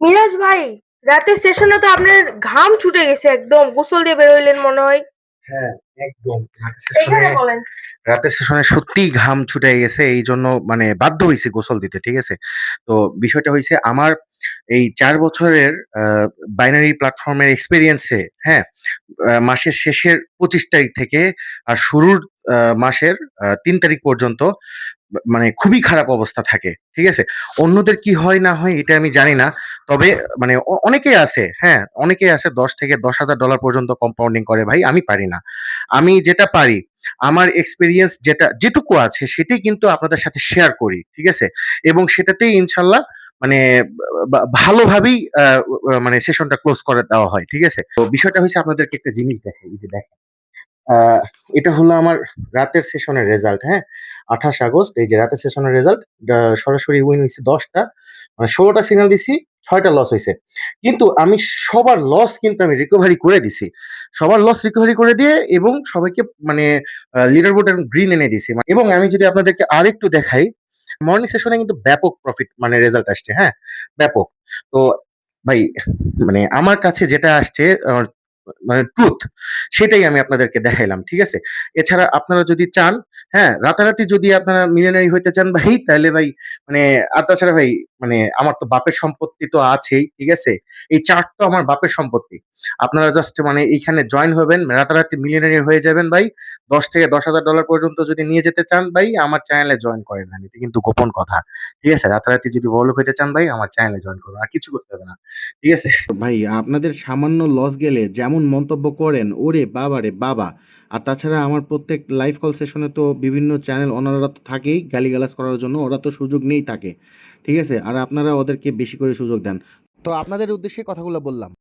মিরাজ ভাই, রাতের সেশনে তো আপনার ঘাম ছুটে গেছে, একদম গোসল দিয়ে বের হইলেন মনে হয়। হ্যাঁ, একদম। এইখানে বলেন। রাতের সেশনে সত্যিই ঘাম ছুটে গেছে। এইজন্য মানে বাধ্য হইছি গোসল দিতে। ঠিক আছে? তো বিষয়টা হইছে আমার এই ৪ বছরের আ বাইনারি প্ল্যাটফর্মের এক্সপেরিয়েন্স এ, হ্যাঁ? মাসের শেষের ২৫ তারিখ থেকে আর শুরুর মাসের ৩ তারিখ পর্যন্ত মানে খুবই খারাপ অবস্থা থাকে। ঠিক আছে? অন্যদের কি হয় না হয় এটা আমি জানি না। তবে মানে অনেকেই আছে, হ্যাঁ? অনেকেই আছে $১০ থেকে $১০,০০০ পর্যন্ত কম্পাউন্ডিং করে ভাই। আমি পারি না। আমি যেটা পারি, আমার এক্সপেরিয়েন্স যেটুকু আছে সেটাই কিন্তু আপনাদের সাথে শেয়ার করি। ঠিক আছে? এবং সেটাতেই ইনশাআল্লাহ মানে ভালোভাবেই মানে সেশনটা ক্লোজ করে দেওয়া হয়। ঠিক আছে? তো বিষয়টা হইছে আপনাদেরকে একটা জিনিস দেখাই। এই যে দেখেন। আহ, এটা হলো আমার রাতের সেশনের রেজাল্ট, হ্যাঁ? ২৮ আগস্ট, এই যে রাতের সেশনের রেজাল্ট। সরাসরি উইন হয়েছে ১০টা, মানে ১৬টা সিগন্যাল দিছি, ৬টা লস হয়েছে। কিন্তু আমি সবার লস কিন্তু আমি রিকভারি করে দিছি। সবার লস রিকভারি করে দিয়ে এবং সবাইকে মানে লিডার বোর্ড এবং গ্রিন এনে দিছি। এবং আমি যদি আপনাদেরকে আরেকটু দেখাই, মর্নিং সেশনে কিন্তু ব্যাপক প্রফিট মানে রেজাল্ট আসছে, হ্যাঁ? ব্যাপক। তো ভাই মানে আমার কাছে যেটা আসছে মানে ট্রুথ, সেটাই আমি আপনাদেরকে দেখাইলাম। ঠিক আছে? এছাড়া আপনারা যদি চান, হ্যাঁ, রাতারাতি যদি আপনারা মিলিয়নারি হইতে চান ভাই, তাহলে ভাই মানে আর তাছাড়া ভাই মানে আমার তো বাপের সম্পত্তি তো আছেই। ঠিক আছে? এই চার্ট তো আমার বাপের সম্পত্তি। আপনারা জাস্ট মানে এইখানে জয়েন হবেন, রাতারাতি মিলিয়নারি হয়ে যাবেন ভাই। $১০ থেকে $১০,০০০ পর্যন্ত যদি নিয়ে যেতে চান ভাই, আমার চ্যানেলে জয়েন করেন না। এটা কিন্তু গোপন কথা। ঠিক আছে? রাতারাতি যদি বড়লোক হইতে চান ভাই, আমার চ্যানেলে জয়েন করবেন। আর কিছু করতে হবে না। ঠিক আছে? ভাই আপনাদের সামান্য লস গেলে যেমন মন্তব্য করেন, ওরে বাবা রে বাবা! আর তাছাড়া আমার প্রত্যেক লাইভ কল সেশনে তো বিভিন্ন চ্যানেল ওনারা তো থাকেই গালিগালাজ করার জন্য, ওরা তো সুযোগ নিয়েই থাকে। ঠিক আছে? আর আপনারা ওদেরকে বেশি করে সুযোগ দেন। তো আপনাদের উদ্দেশ্যে কথাগুলো বললাম।